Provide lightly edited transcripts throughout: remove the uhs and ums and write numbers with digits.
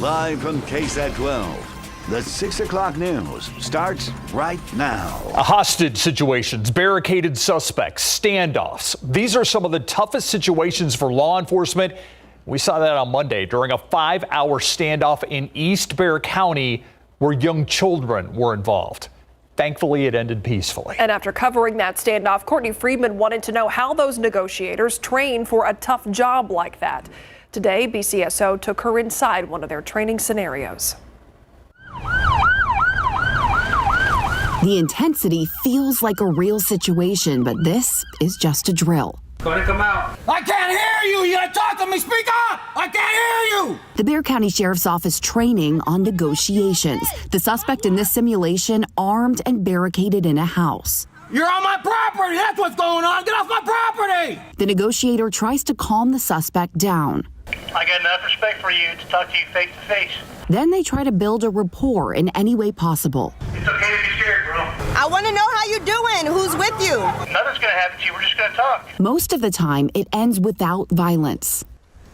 Live from KSAT 12, the 6 o'clock news starts right now. Hostage situations, barricaded suspects, standoffs. These are some of the toughest situations for law enforcement. We saw that on Monday during a 5-hour standoff in East Bexar County where young children were involved. Thankfully, it ended peacefully. And after covering that standoff, Courtney Friedman wanted to know how those negotiators train for a tough job like that. Today, BCSO took her inside one of their training scenarios. The intensity feels like a real situation, but this is just a drill. Go ahead and come out. I can't hear you. You gotta talk to me. Speak up. I can't hear you. The Bexar County Sheriff's Office training on negotiations. The suspect in this simulation armed and barricaded in a house. You're on my property. That's what's going on. Get off my property. The negotiator tries to calm the suspect down. I got enough respect for you to talk to you face to face. Then they try to build a rapport in any way possible. It's okay to be scared, bro. I want to know how you're doing. Who's with you? Nothing's going to happen to you. We're just going to talk. Most of the time, it ends without violence.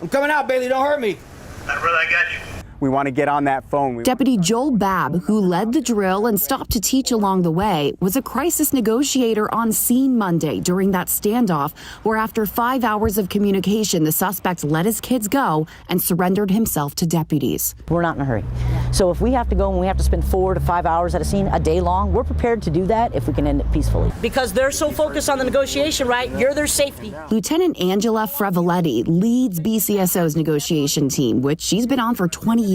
I'm coming out, Bailey. Don't hurt me. Brother, I got you. We want to get on that phone. Deputy Joel Babb, who led the drill and stopped to teach along the way, was a crisis negotiator on scene Monday during that standoff, where after 5 hours of communication, the suspect let his kids go and surrendered himself to deputies. We're not in a hurry. So if we have to go and we have to spend 4 to 5 hours at a scene a day long, we're prepared to do that if we can end it peacefully. Because they're so focused on the negotiation, right? You're their safety. Lieutenant Angela Frevoletti leads BCSO's negotiation team, which she's been on for 20 years.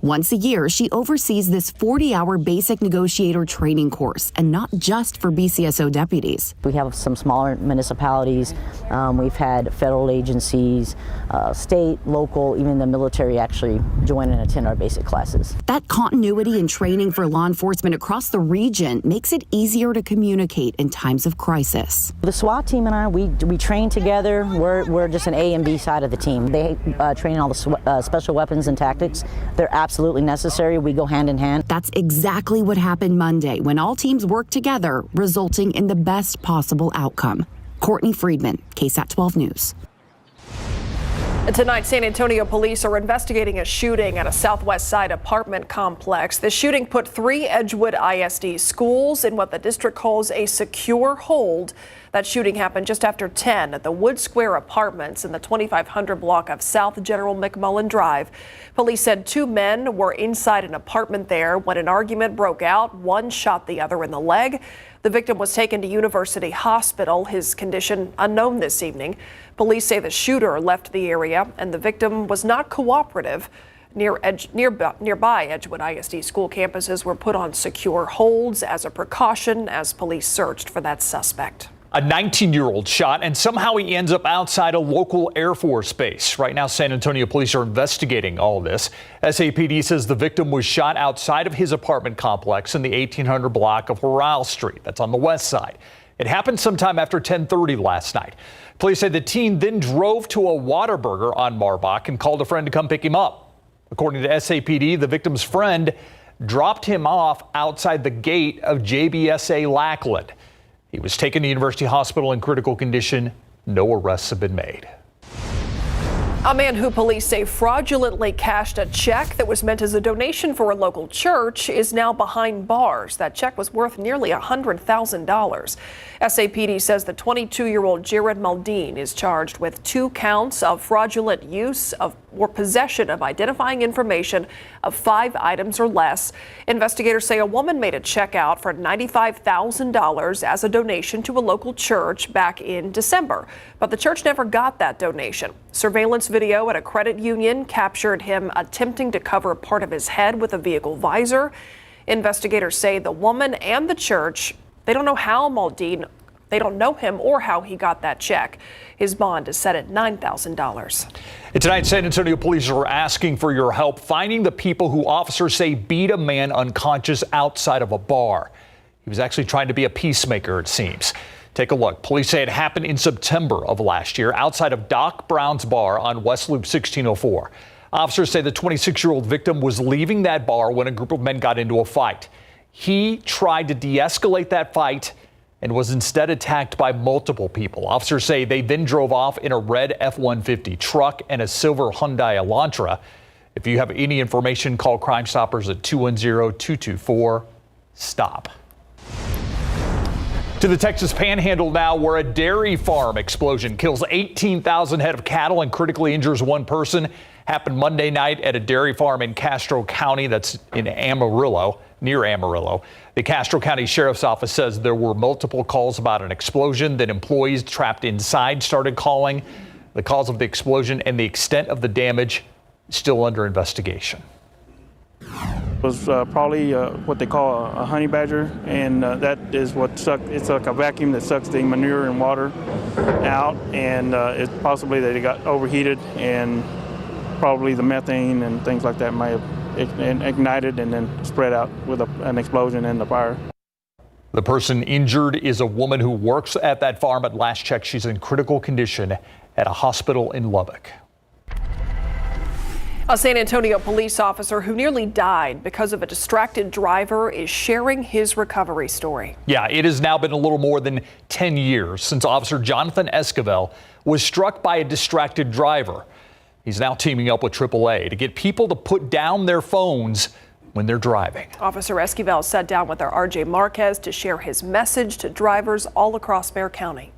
Once a year, she oversees this 40-hour basic negotiator training course, and not just for BCSO deputies. We have some smaller municipalities. We've had federal agencies, state, local, even the military actually join and attend our basic classes. That continuity in training for law enforcement across the region makes it easier to communicate in times of crisis. The SWAT team and I, we train together. We're just an A and B side of the team. They train all the special weapons and tactics. They're absolutely necessary. We go hand in hand. That's exactly what happened Monday when all teams worked together, resulting in the best possible outcome. Courtney Friedman, KSAT 12 News. Tonight, San Antonio police are investigating a shooting at a Southwest Side apartment complex. The shooting put 3 Edgewood ISD schools in what the district calls a secure hold. That shooting happened just after 10 at the Wood Square Apartments in the 2500 block of South General McMullen Drive. Police said 2 men were inside an apartment there when an argument broke out. One shot the other in the leg. The victim was taken to University Hospital, his condition unknown this evening. Police say the shooter left the area and the victim was not cooperative. Nearby Edgewood ISD school campuses were put on secure holds as a precaution as police searched for that suspect. A 19-year-old shot, and somehow he ends up outside a local Air Force base. Right now, San Antonio police are investigating all this. SAPD says the victim was shot outside of his apartment complex in the 1800 block of Horal Street. That's on the west side. It happened sometime after 10:30 last night. Police say the teen then drove to a Whataburger on Marbach and called a friend to come pick him up. According to SAPD, the victim's friend dropped him off outside the gate of JBSA Lackland. He was taken to University Hospital in critical condition. No arrests have been made. A man who police say fraudulently cashed a check that was meant as a donation for a local church is now behind bars. That check was worth nearly $100,000. SAPD says the 22-year-old Jared Maldine is charged with 2 counts of fraudulent use of or possession of identifying information of 5 items or less. Investigators say a woman made a check out for $95,000 as a donation to a local church back in December, but the church never got that donation. Surveillance video at a credit union captured him attempting to cover part of his head with a vehicle visor. Investigators say the woman and the church, they don't know him or how he got that check. His bond is set at $9,000. Tonight, San Antonio police are asking for your help finding the people who officers say beat a man unconscious outside of a bar. He was actually trying to be a peacemaker, it seems. Take a look. Police say it happened in September of last year outside of Doc Brown's bar on West Loop 1604. Officers say the 26-year-old victim was leaving that bar when a group of men got into a fight. He tried to de-escalate that fight and was instead attacked by multiple people. Officers say they then drove off in a red F-150 truck and a silver Hyundai Elantra. If you have any information, call Crime Stoppers at 210-224-STOP. To the Texas Panhandle now, where a dairy farm explosion kills 18,000 head of cattle and critically injures one person. Happened Monday night at a dairy farm in Castro County, that's in Amarillo, near Amarillo. The Castro County Sheriff's Office says there were multiple calls about an explosion that employees trapped inside started calling. The cause of the explosion and the extent of the damage still under investigation. It was probably what they call a honey badger, and that is what sucked. It's like a vacuum that sucks the manure and water out, and it's possibly that it got overheated, and probably the methane and things like that may have ignited and then spread out with an explosion in the fire. The person injured is a woman who works at that farm. At last check, she's in critical condition at a hospital in Lubbock. A San Antonio police officer who nearly died because of a distracted driver is sharing his recovery story. Yeah, it has now been a little more than 10 years since Officer Jonathan Esquivel was struck by a distracted driver. He's now teaming up with AAA to get people to put down their phones when they're driving. Officer Esquivel sat down with our RJ Marquez to share his message to drivers all across Bexar County.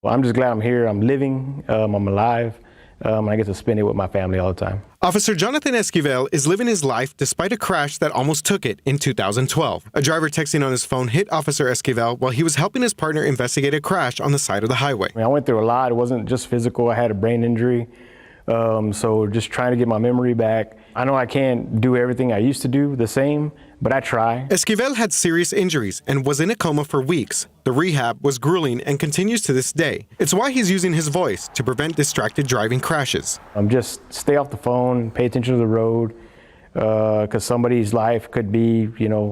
Well, I'm just glad I'm here. I'm living. I'm alive. I get to spend it with my family all the time. Officer Jonathan Esquivel is living his life despite a crash that almost took it in 2012. A driver texting on his phone hit Officer Esquivel while he was helping his partner investigate a crash on the side of the highway. I went through a lot. It wasn't just physical. I had a brain injury. So just trying to get my memory back. I know I can't do everything I used to do the same, but I try. Esquivel had serious injuries and was in a coma for weeks. The rehab was grueling and continues to this day. It's why he's using his voice to prevent distracted driving crashes. Just stay off the phone, pay attention to the road, because somebody's life could be,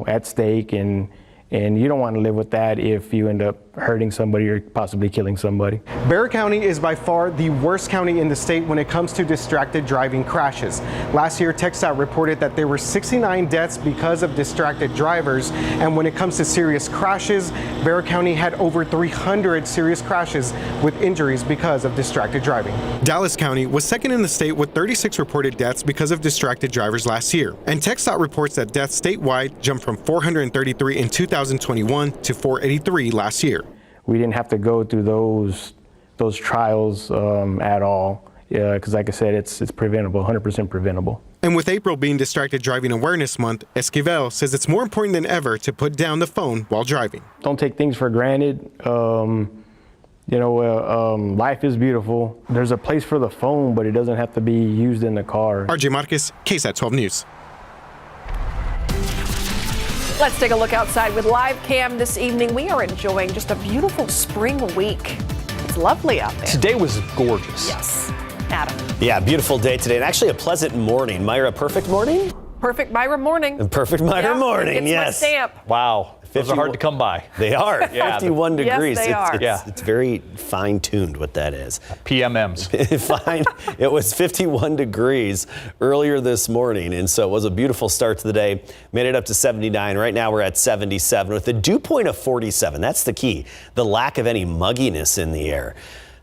at stake, and you don't want to live with that if you end up hurting somebody or possibly killing somebody. Bexar County is by far the worst county in the state when it comes to distracted driving crashes. Last year, KSAT reported that there were 69 deaths because of distracted drivers. And when it comes to serious crashes, Bexar County had over 300 serious crashes with injuries because of distracted driving. Dallas County was second in the state with 36 reported deaths because of distracted drivers last year. And KSAT reports that deaths statewide jumped from 433 in 2021 to 483 last year. We didn't have to go through those trials at all, because like I said, it's preventable, 100% preventable. And with April being Distracted Driving Awareness Month, Esquivel says it's more important than ever to put down the phone while driving. Don't take things for granted. Life is beautiful. There's a place for the phone, but it doesn't have to be used in the car. RJ Marquez, KSAT 12 News. Let's take a look outside with live cam this evening. We are enjoying just a beautiful spring week. It's lovely out there. Today was gorgeous. Yes. Adam. Yeah, beautiful day today, and actually a pleasant morning. Myra, perfect morning? Perfect Myra morning. Perfect Myra morning, it's yes. My stamp. Wow. Those are hard to come by. They are. Yeah, 51 degrees. Yes, they are. It's very fine-tuned what that is. PMMs. Fine. It was 51 degrees earlier this morning, and so it was a beautiful start to the day. Made it up to 79. Right now we're at 77 with a dew point of 47. That's the key. The lack of any mugginess in the air.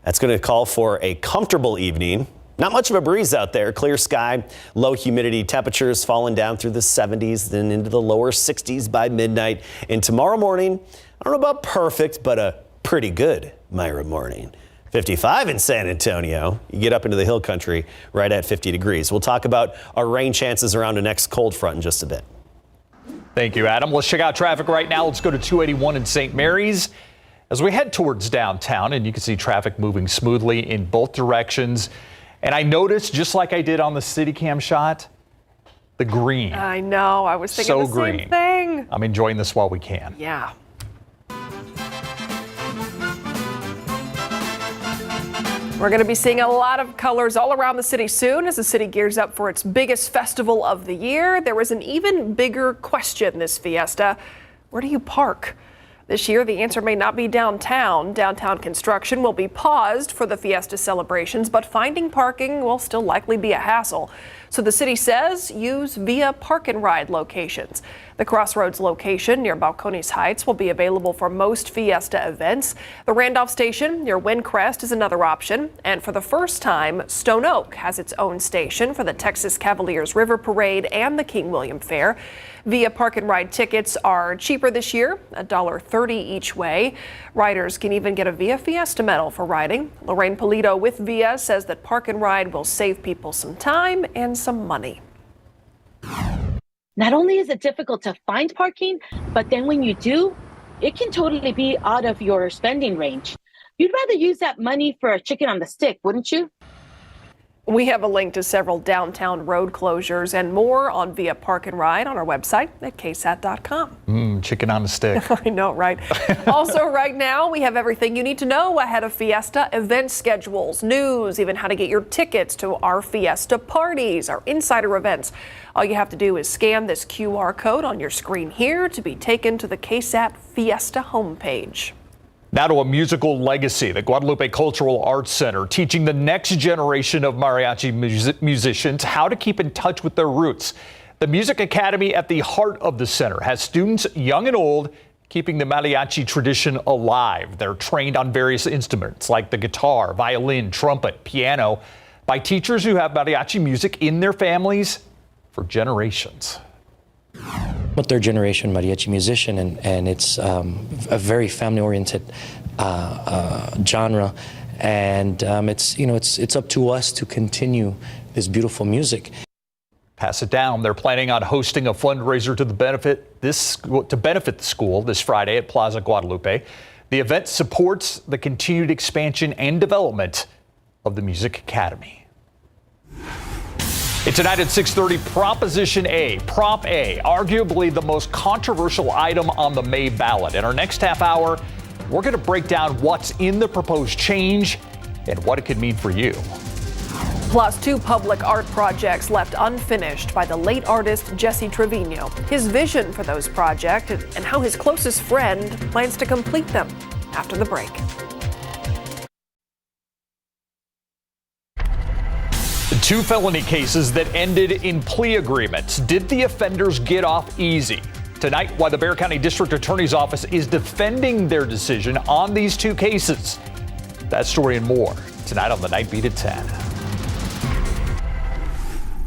That's going to call for a comfortable evening. Not much of a breeze out there. Clear sky, low humidity, temperatures falling down through the 70s, then into the lower 60s by midnight. And tomorrow morning, I don't know about perfect, but a pretty good Myra morning. 55 in San Antonio. You get up into the hill country right at 50 degrees. We'll talk about our rain chances around the next cold front in just a bit. Thank you, Adam. Let's check out traffic right now. Let's go to 281 in St. Mary's. As we head towards downtown, and you can see traffic moving smoothly in both directions. And I noticed, just like I did on the city cam shot, the green. I know. I was thinking the same thing. I'm enjoying this while we can. Yeah. We're going to be seeing a lot of colors all around the city soon as the city gears up for its biggest festival of the year. There was an even bigger question this Fiesta. Where do you park? This year, the answer may not be downtown. Downtown construction will be paused for the Fiesta celebrations, but finding parking will still likely be a hassle. So the city says use via park and ride locations. The Crossroads location near Balcones Heights will be available for most Fiesta events. The Randolph station near Windcrest is another option. And for the first time, Stone Oak has its own station for the Texas Cavaliers River Parade and the King William Fair. Via Park and Ride tickets are cheaper this year, $1.30 each way. Riders can even get a Via Fiesta medal for riding. Lorraine Polito with Via says that Park and Ride will save people some time and some money. Not only is it difficult to find parking, but then when you do, it can totally be out of your spending range. You'd rather use that money for a chicken on the stick, wouldn't you? We have a link to several downtown road closures and more on Via Park and Ride on our website at KSAT.com. Chicken on a stick. I know, right? Also, right now, we have everything you need to know ahead of Fiesta: event schedules, news, even how to get your tickets to our Fiesta parties, our insider events. All you have to do is scan this QR code on your screen here to be taken to the KSAT Fiesta homepage. Now to a musical legacy, the Guadalupe Cultural Arts Center teaching the next generation of mariachi musicians how to keep in touch with their roots. The Music Academy at the heart of the center has students young and old keeping the mariachi tradition alive. They're trained on various instruments like the guitar, violin, trumpet, piano by teachers who have mariachi music in their families for generations. But third generation mariachi musician, and it's a very family-oriented genre, and it's up to us to continue this beautiful music. Pass it down. They're planning on hosting a fundraiser to benefit the school this Friday at Plaza Guadalupe. The event supports the continued expansion and development of the Music Academy. It's tonight at 6:30, Proposition A, Prop A, arguably the most controversial item on the May ballot. In our next half hour, we're going to break down what's in the proposed change and what it could mean for you. Plus, 2 public art projects left unfinished by the late artist Jesse Trevino. His vision for those projects and how his closest friend plans to complete them after the break. 2 felony cases that ended in plea agreements. Did the offenders get off easy? Tonight, why the Bexar County District Attorney's Office is defending their decision on these 2 cases. That story and more tonight on the Night Beat at 10.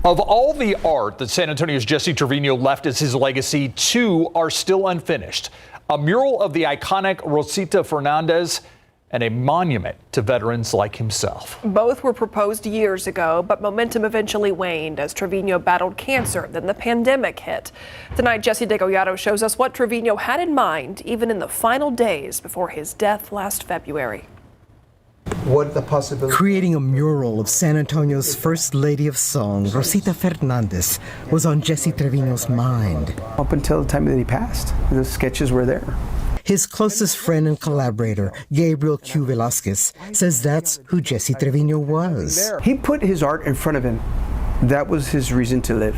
Of all the art that San Antonio's Jesse Trevino left as his legacy, 2 are still unfinished. A mural of the iconic Rosita Fernandez and a monument to veterans like himself. Both were proposed years ago, but momentum eventually waned as Trevino battled cancer. Then the pandemic hit. Tonight, Jesse Degollado shows us what Trevino had in mind, even in the final days before his death last February. What the possibility? Creating a mural of San Antonio's First Lady of Song, Rosita Fernandez, was on Jesse Trevino's mind. Up until the time that he passed, the sketches were there. His closest friend and collaborator, Gabriel Q. Velasquez, says that's who Jesse Trevino was. He put his art in front of him. That was his reason to live.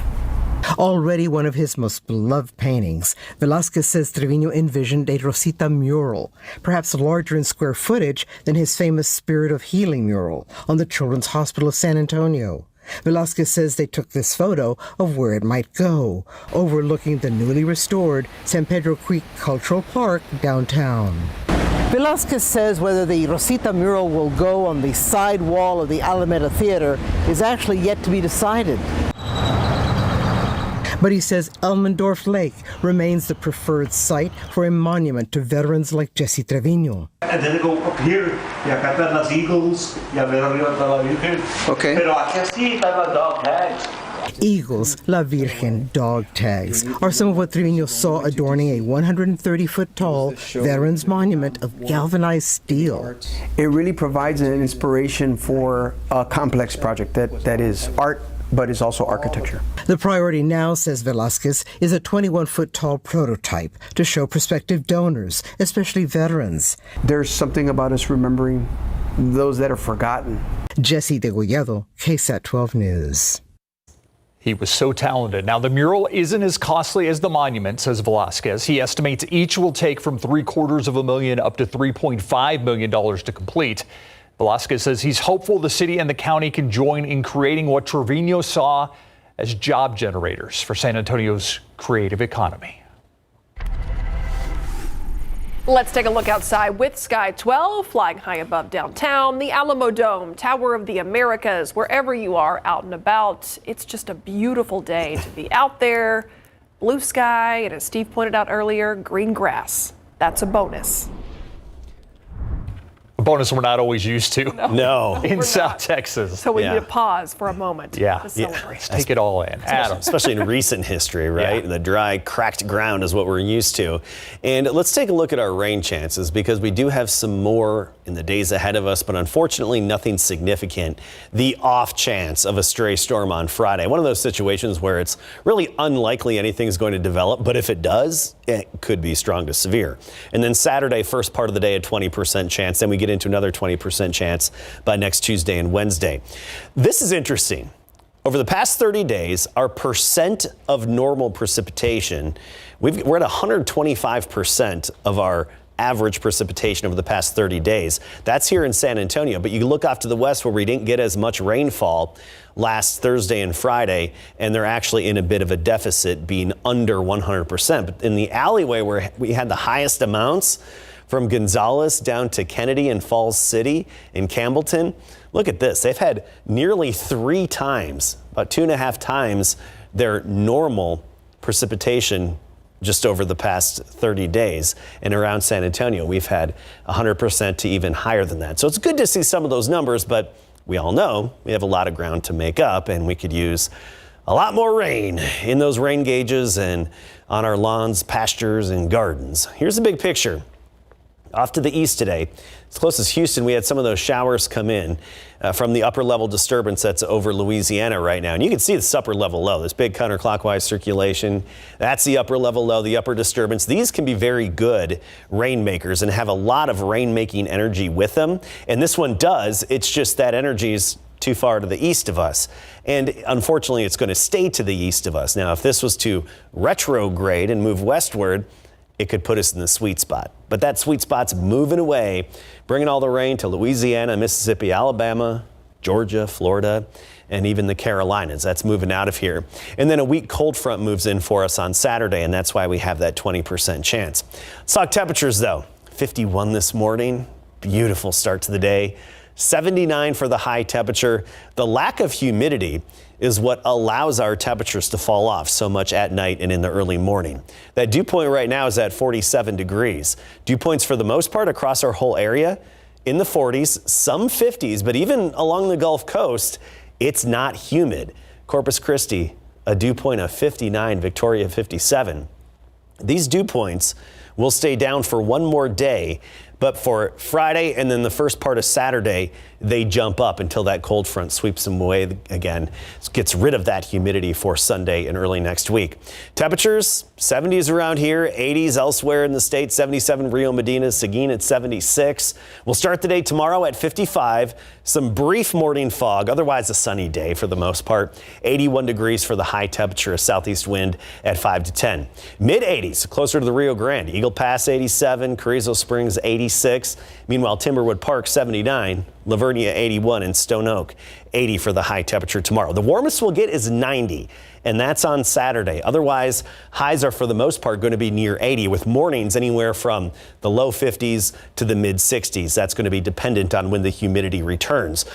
Already one of his most beloved paintings, Velasquez says Trevino envisioned a Rosita mural, perhaps larger in square footage than his famous Spirit of Healing mural on the Children's Hospital of San Antonio. Velasquez says they took this photo of where it might go, overlooking the newly restored San Pedro Creek Cultural Park downtown. Velasquez says whether the Rosita mural will go on the side wall of the Alameda Theater is actually yet to be decided. But he says Elmendorf Lake remains the preferred site for a monument to veterans like Jesse Trevino. And then go up here, y acá están las eagles, y a ver arriba está la Virgen. Okay. Pero aquí así están las dog tags. Eagles, La Virgen, dog tags are some of what Trevino saw adorning a 130-foot tall veterans monument of galvanized steel. It really provides an inspiration for a complex project that is art, but is also architecture. The priority now, says Velasquez, is a 21-foot tall prototype to show prospective donors, especially veterans. There's something about us remembering those that are forgotten. Jesse Degollado, KSAT 12 News. He was so talented. Now, the mural isn't as costly as the monument, says Velasquez. He estimates each will take from $750,000 up to $3.5 million to complete. Velasquez says he's hopeful the city and the county can join in creating what Trevino saw as job generators for San Antonio's creative economy. Let's take a look outside with Sky 12 flying high above downtown, the Alamo Dome, Tower of the Americas, wherever you are out and about. It's just a beautiful day to be out there. Blue sky, and as Steve pointed out earlier, green grass. That's a bonus. A bonus we're not always used to. No. In South Texas. So we need to pause for a moment to celebrate. Let's take it all in. Adam. Especially in recent history, right? The dry, cracked ground is what we're used to. And let's take a look at our rain chances, because we do have some more in the days ahead of us, but unfortunately nothing significant. The off chance of a stray storm on Friday. One of those situations where it's really unlikely anything's going to develop, but if it does, it could be strong to severe. And then Saturday, first part of the day, a 20% chance. Then we get into another 20% chance by next Tuesday and Wednesday. This is interesting. Over the past 30 days, our percent of normal precipitation, we're at 125% of our average precipitation over the past 30 days. That's here in San Antonio, but you look off to the west where we didn't get as much rainfall last Thursday and Friday, and they're actually in a bit of a deficit, being under 100%. But in the alleyway where we had the highest amounts, from Gonzales down to Kennedy and Falls City in Campbellton, look at this. They've had nearly 3 times, about 2.5 times their normal precipitation just over the past 30 days. And around San Antonio, we've had 100% to even higher than that. So it's good to see some of those numbers, but we all know we have a lot of ground to make up, and we could use a lot more rain in those rain gauges and on our lawns, pastures, and gardens. Here's the big picture. Off to the east today, as close as Houston, we had some of those showers come in from the upper level disturbance that's over Louisiana right now. And you can see this upper level low, this big counterclockwise circulation. That's the upper level low, the upper disturbance. These can be very good rainmakers and have a lot of rain-making energy with them. And this one does. It's just that energy is too far to the east of us. And unfortunately, it's going to stay to the east of us. Now, if this was to retrograde and move westward, it could put us in the sweet spot. But that sweet spot's moving away, bringing all the rain to Louisiana, Mississippi, Alabama, Georgia, Florida, and even the Carolinas. That's moving out of here. And then a weak cold front moves in for us on Saturday, and that's why we have that 20% chance. Let's talk temperatures, though. 51 this morning. Beautiful start to the day. 79 for the high temperature. The lack of humidity is what allows our temperatures to fall off so much at night and in the early morning. That dew point right now is at 47 degrees. Dew points for the most part across our whole area in the 40s, some 50s, but even along the Gulf Coast, it's not humid. Corpus Christi, a dew point of 59, Victoria 57. These dew points will stay down for one more day, but for Friday and then the first part of Saturday, they jump up until that cold front sweeps them away again. Gets rid of that humidity for Sunday and early next week. Temperatures, 70s around here, 80s elsewhere in the state, 77 Rio Medina, Seguin at 76. We'll start the day tomorrow at 55. Some brief morning fog, otherwise a sunny day for the most part. 81 degrees for the high temperature, a southeast wind at 5 to 10. Mid 80s, closer to the Rio Grande. Eagle Pass 87, Carrizo Springs 86. Meanwhile, Timberwood Park 79. Lavernia 81 and Stone Oak 80 for the high temperature tomorrow. The warmest we'll get is 90, and that's on Saturday. Otherwise, highs are for the most part going to be near 80, with mornings anywhere from the low 50s to the mid 60s. That's going to be dependent on when the humidity returns.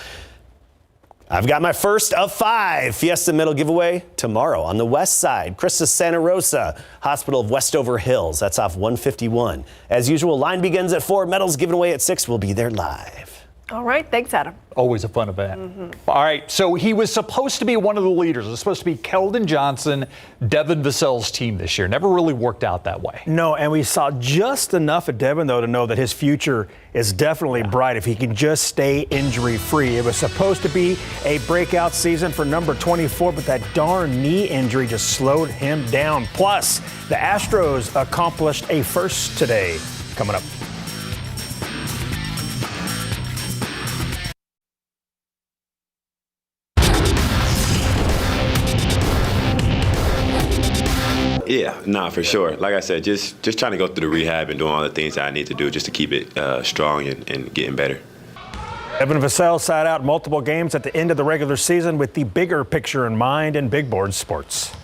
I've got my first of 5 Fiesta medal giveaway tomorrow on the west side. Christus Santa Rosa, Hospital of Westover Hills. That's off 151. As usual, line begins at 4. Medals given away at 6. We'll be there live. All right. Thanks, Adam. Always a fun event. All right. So he was supposed to be one of the leaders. It was supposed to be Keldon Johnson, Devin Vassell's team this year. Never really worked out that way. No, and we saw just enough of Devin, though, to know that his future is definitely bright if he can just stay injury-free. It was supposed to be a breakout season for number 24, but that darn knee injury just slowed him down. Plus, the Astros accomplished a first today. Coming up. Yeah, nah, for sure. Like I said, just trying to go through the rehab and doing all the things that I need to do just to keep it strong and getting better. Devin Vassell sat out multiple games at the end of the regular season with the bigger picture in mind in Big Board Sports.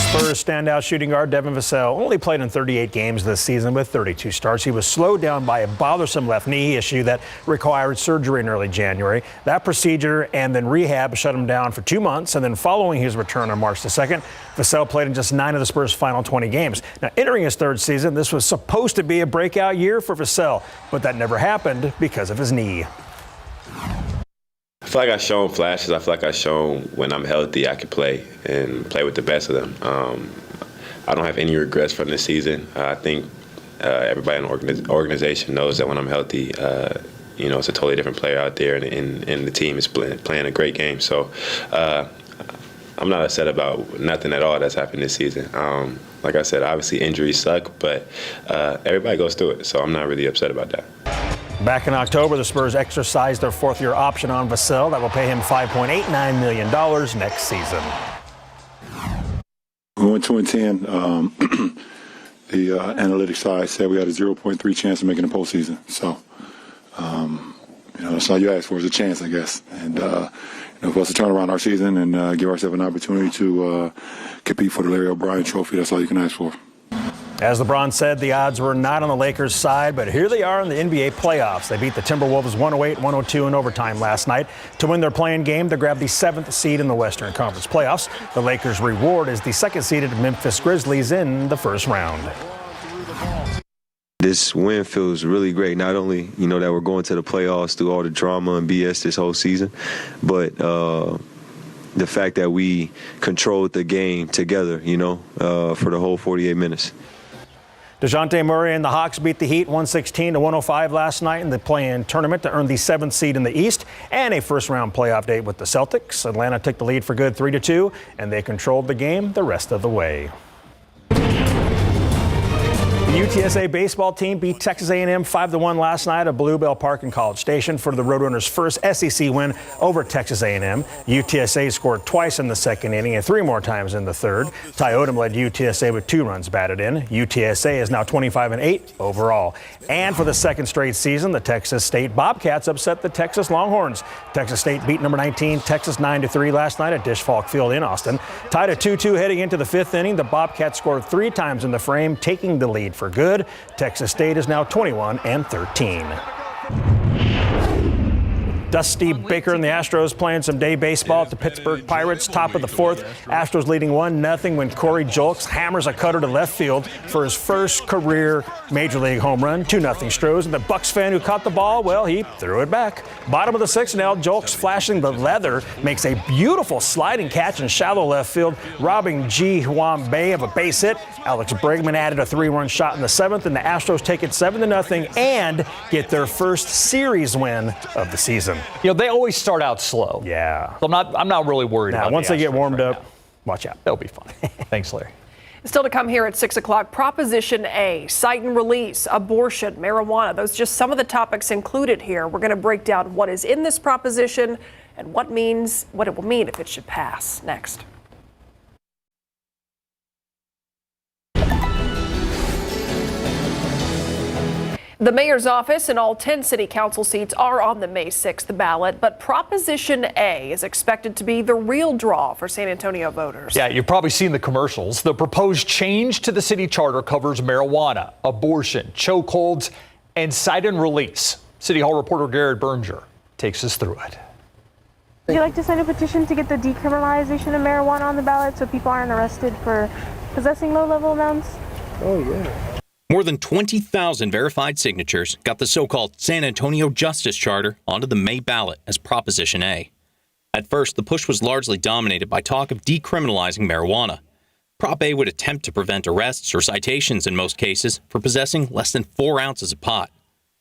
Spurs standout shooting guard Devin Vassell only played in 38 games this season with 32 starts. He was slowed down by a bothersome left knee issue that required surgery in early January. That procedure and then rehab shut him down for 2 months, and then following his return on March the 2nd, Vassell played in just 9 of the Spurs' final 20 games. Now, entering his third season, this was supposed to be a breakout year for Vassell, but that never happened because of his knee. I feel like I've shown flashes. I feel like I've shown when I'm healthy I can play and play with the best of them. I don't have any regrets from this season. I think everybody in the organization knows that when I'm healthy, it's a totally different player out there, and the team is playing a great game. So I'm not upset about nothing at all that's happened this season. Like I said, obviously injuries suck, but everybody goes through it, so I'm not really upset about that. Back in October, the Spurs exercised their fourth-year option on Vassell that will pay him $5.89 million next season. We went 2-10. The analytics side said we had a 0.3 chance of making the postseason. So, that's all you ask for is a chance, I guess. And for us to turn around our season and give ourselves an opportunity to compete for the Larry O'Brien Trophy, that's all you can ask for. As LeBron said, the odds were not on the Lakers' side, but here they are in the NBA playoffs. They beat the Timberwolves 108-102 in overtime last night to win their play-in game to grab the 7th seed in the Western Conference playoffs. The Lakers' reward is the second-seeded Memphis Grizzlies in the first round. This win feels really great. Not only, that we're going to the playoffs through all the drama and BS this whole season, but the fact that we controlled the game together, for the whole 48 minutes. DeJounte Murray and the Hawks beat the Heat 116-105 last night in the play-in tournament to earn the 7th seed in the East and a first-round playoff date with the Celtics. Atlanta took the lead for good 3-2, and they controlled the game the rest of the way. The UTSA baseball team beat Texas A&M 5-1 last night at Bluebell Park in College Station for the Roadrunners' first SEC win over Texas A&M. UTSA scored twice in the second inning and 3 more times in the third. Ty Odom led UTSA with 2 runs batted in. UTSA is now 25-8 overall. And for the second straight season, the Texas State Bobcats upset the Texas Longhorns. Texas State beat number 19 Texas 9-3 last night at Dish Falk Field in Austin. Tied at 2-2 heading into the 5th inning, the Bobcats scored 3 times in the frame, taking the lead for good. Texas State is now 21-13. Dusty Baker and the Astros playing some day baseball at the Pittsburgh Pirates. Top of the 4th, Astros leading 1-0 when Corey Julks hammers a cutter to left field for his first career Major League home run. 2-0 Stros. And the Bucks fan who caught the ball, well, he threw it back. Bottom of the 6th now, Julks flashing the leather makes a beautiful sliding catch in shallow left field, robbing Ji Hwan Bae of a base hit. Alex Bregman added a 3-run shot in the 7th, and the Astros take it 7-0 and get their first series win of the season. They always start out slow. Yeah. So I'm not really worried about once they get warmed right up, now. watch out. They'll be fine. Thanks, Larry. Still to come here at 6 o'clock, Proposition A, cite and release, abortion, marijuana. Those are just some of the topics included here. We're going to break down what is in this proposition and what it will mean if it should pass. Next. The mayor's office and all 10 city council seats are on the May 6th ballot, but Proposition A is expected to be the real draw for San Antonio voters. Yeah, you've probably seen the commercials. The proposed change to the city charter covers marijuana, abortion, chokeholds, and cite and release. City Hall reporter Garrett Berger takes us through it. Would you like to sign a petition to get the decriminalization of marijuana on the ballot so people aren't arrested for possessing low-level amounts? Oh, yeah. More than 20,000 verified signatures got the so-called San Antonio Justice Charter onto the May ballot as Proposition A. At first, the push was largely dominated by talk of decriminalizing marijuana. Prop A would attempt to prevent arrests or citations in most cases for possessing less than 4 ounces of pot,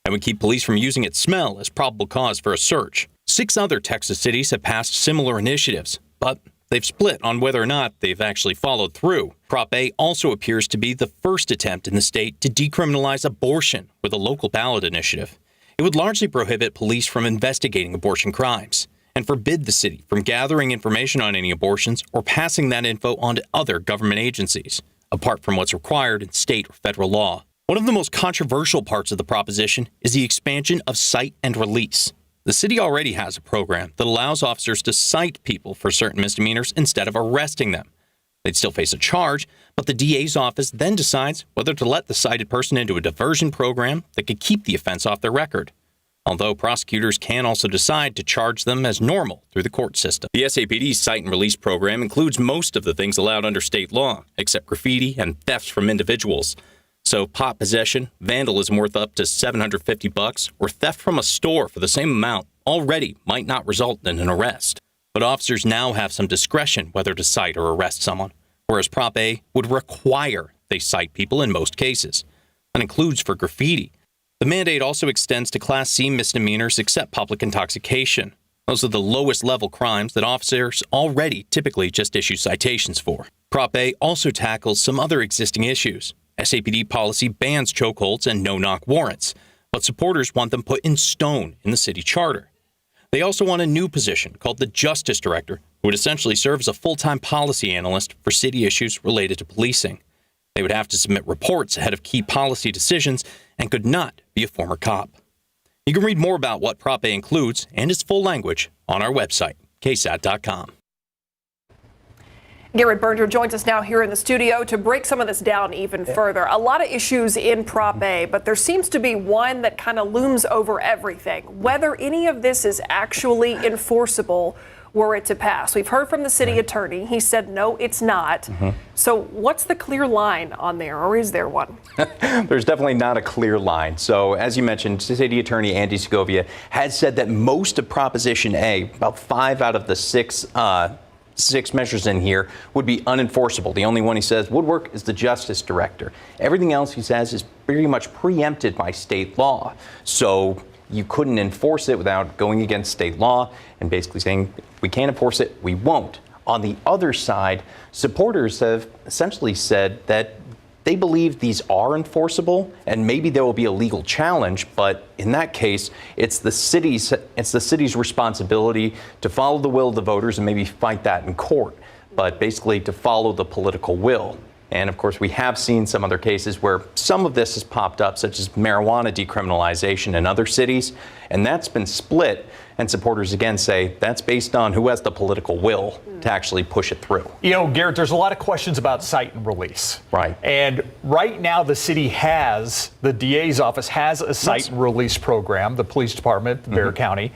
and would keep police from using its smell as probable cause for a search. 6 other Texas cities have passed similar initiatives, but they've split on whether or not they've actually followed through. Prop A also appears to be the first attempt in the state to decriminalize abortion with a local ballot initiative. It would largely prohibit police from investigating abortion crimes and forbid the city from gathering information on any abortions or passing that info on to other government agencies, apart from what's required in state or federal law. One of the most controversial parts of the proposition is the expansion of cite and release. The city already has a program that allows officers to cite people for certain misdemeanors instead of arresting them. They'd still face a charge, but the DA's office then decides whether to let the cited person into a diversion program that could keep the offense off their record. Although prosecutors can also decide to charge them as normal through the court system. The SAPD's cite and release program includes most of the things allowed under state law, except graffiti and thefts from individuals. So pot possession, vandalism worth up to $750, or theft from a store for the same amount already might not result in an arrest. But officers now have some discretion whether to cite or arrest someone, whereas Prop A would require they cite people in most cases. That includes for graffiti. The mandate also extends to Class C misdemeanors except public intoxication. Those are the lowest level crimes that officers already typically just issue citations for. Prop A also tackles some other existing issues. SAPD policy bans chokeholds and no-knock warrants, but supporters want them put in stone in the city charter. They also want a new position called the Justice Director, who would essentially serve as a full-time policy analyst for city issues related to policing. They would have to submit reports ahead of key policy decisions and could not be a former cop. You can read more about what Prop A includes and its full language on our website, KSAT.com. Garrett Berger joins us now here in the studio to break some of this down even further. A lot of issues in Prop A, but there seems to be one that kind of looms over everything. Whether any of this is actually enforceable were it to pass. We've heard from the city attorney. He said, no, it's not. So what's the clear line on there, or is there one? There's definitely not a clear line. So as you mentioned, City Attorney Andy Segovia has said that most of Proposition A, about 5 out of the 6 measures in here, would be unenforceable. The only one he says would work is the Justice Director. Everything else, he says, is pretty much preempted by state law. So you couldn't enforce it without going against state law and basically saying, we can't enforce it, we won't. On the other side, supporters have essentially said that they believe these are enforceable and maybe there will be a legal challenge, but in that case, it's the city's responsibility to follow the will of the voters and maybe fight that in court, but basically to follow the political will. And of course, we have seen some other cases where some of this has popped up, such as marijuana decriminalization in other cities, and that's been split. And supporters again say that's based on who has the political will to actually push it through. You know, Garrett, there's a lot of questions about cite and release. Right. And right now the city has, the DA's office has a cite and release program, the police department, Bexar County.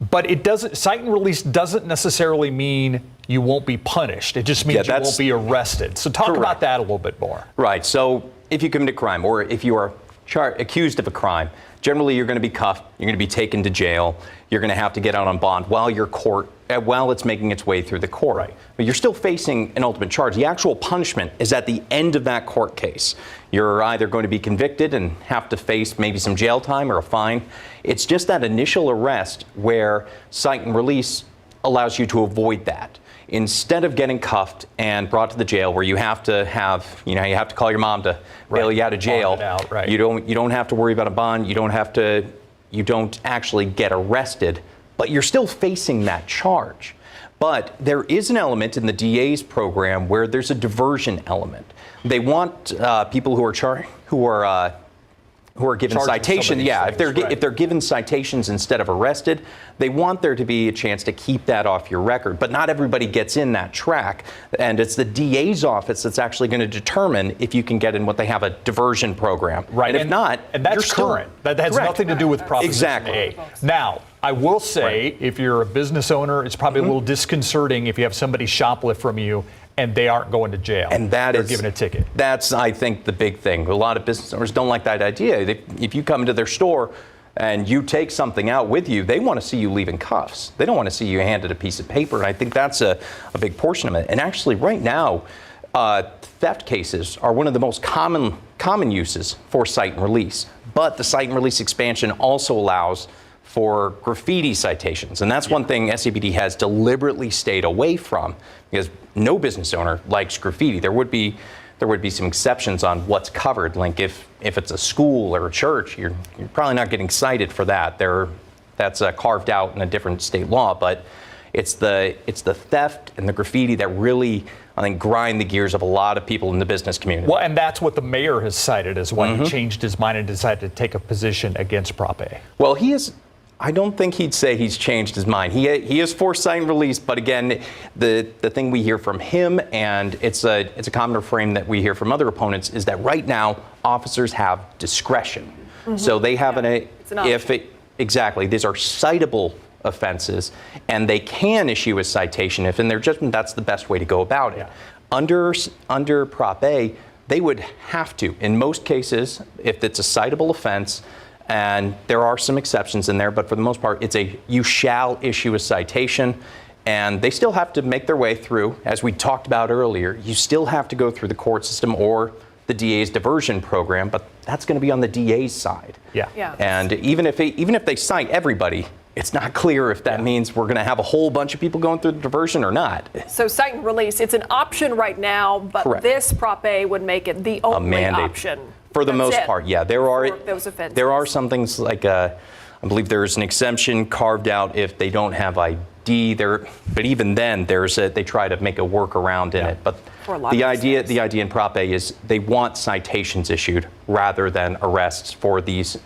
But it doesn't, cite and release doesn't necessarily mean you won't be punished. It just means you won't be arrested. So talk about that a little bit more. Right. So if you commit a crime or if you are accused of a crime, generally you're going to be cuffed, you're going to be taken to jail, you're going to have to get out on bond while it's making its way through the court. Right. But you're still facing an ultimate charge. The actual punishment is at the end of that court case. You're either going to be convicted and have to face maybe some jail time or a fine. It's just that initial arrest where cite and release allows you to avoid that. Instead of getting cuffed and brought to the jail where you have to have, you have to call your mom to bail you out of jail. You don't have to worry about a bond. You don't actually get arrested, but you're still facing that charge. But there is an element in the DA's program where there's a diversion element. They want people who are given citations. Yeah, if they're given citations instead of arrested, they want there to be a chance to keep that off your record. But not everybody gets in that track, and it's the DA's office that's actually going to determine if you can get in what they have a diversion program. Right. And if not, and that's current. That has nothing to do with Proposition A. Now, I will say, if you're a business owner, it's probably a little disconcerting if you have somebody shoplift from you and they aren't going to jail. And they're given a ticket. That's, I think, the big thing. A lot of business owners don't like that idea. If you come into their store and you take something out with you, they want to see you leaving cuffs. They don't want to see you handed a piece of paper. And I think that's a big portion of it. And actually, right now, theft cases are one of the most common uses for cite and release. But the cite and release expansion also allows for graffiti citations. And that's one thing SAPD has deliberately stayed away from, because no business owner likes graffiti. There would be some exceptions on what's covered. Like if it's a school or a church, you're probably not getting cited for that. That's carved out in a different state law. But it's the theft and the graffiti that really, I think, grind the gears of a lot of people in the business community. Well, and that's what the mayor has cited as why he changed his mind and decided to take a position against Prop A. Well, he is I don't think he'd say he's changed his mind. He is for sight and release, but again, the thing we hear from him, and it's a common refrain that we hear from other opponents, is that right now officers have discretion. So they have exactly, these are citable offenses, and they can issue a citation if, in their judgment, that's the best way to go about it. Under Prop A, they would have to, in most cases, if it's a citable offense, and there are some exceptions in there, but for the most part, you shall issue a citation, and they still have to make their way through, as we talked about earlier, you still have to go through the court system or the DA's diversion program, but that's going to be on the DA's side. And even if they cite everybody, it's not clear if that means we're going to have a whole bunch of people going through the diversion or not. So cite and release, it's an option right now, but this Prop A would make it the only option. For the most part, yeah. There are some things like, I believe there's an exemption carved out if they don't have ID. But even then, they try to make a workaround in it. But the idea in Prop A is they want citations issued rather than arrests for these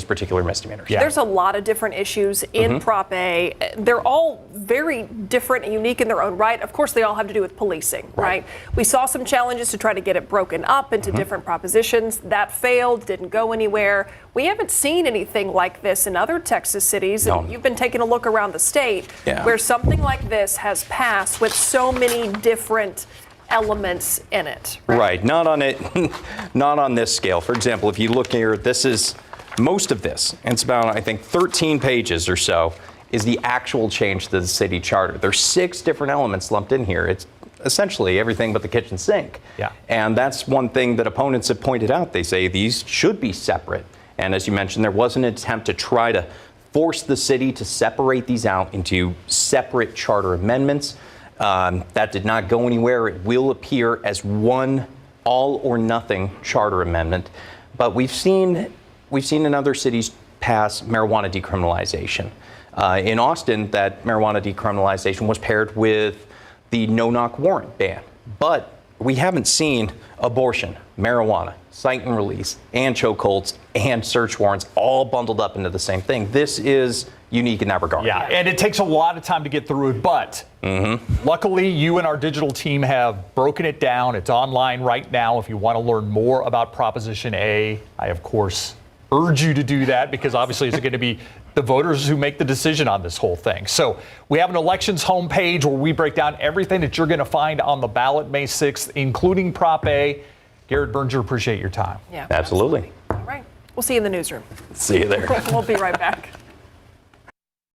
particular misdemeanors. There's a lot of different issues in Prop A. They're all very different and unique in their own right. Of course, they all have to do with policing, right? We saw some challenges to try to get it broken up into different propositions. That failed, didn't go anywhere. We haven't seen anything like this in other Texas cities. And you've been taking a look around the state where something like this has passed with so many different elements in it. Right. Not on this scale. For example, if you look here, this is most of this, and it's about, I think, 13 pages or so, is the actual change to the city charter. There's 6 different elements lumped in here. It's essentially everything but the kitchen sink. And that's one thing that opponents have pointed out. They say these should be separate. And as you mentioned, there was an attempt to try to force the city to separate these out into separate charter amendments. That did not go anywhere. It will appear as one all or nothing charter amendment. But we've seen in other cities pass marijuana decriminalization. In Austin, that marijuana decriminalization was paired with the no-knock warrant ban. But we haven't seen abortion, marijuana, cite and release, and chokeholds, and search warrants all bundled up into the same thing. This is unique in that regard. And it takes a lot of time to get through it, but luckily you and our digital team have broken it down. It's online right now. If you want to learn more about Proposition A, I, of course, urge you to do that, because obviously it's going to be the voters who make the decision on this whole thing. So we have an elections homepage where we break down everything that you're going to find on the ballot May 6th, including Prop A. Garrett Berger, appreciate your time. Absolutely. All right. We'll see you in the newsroom. See you there. We'll be right back.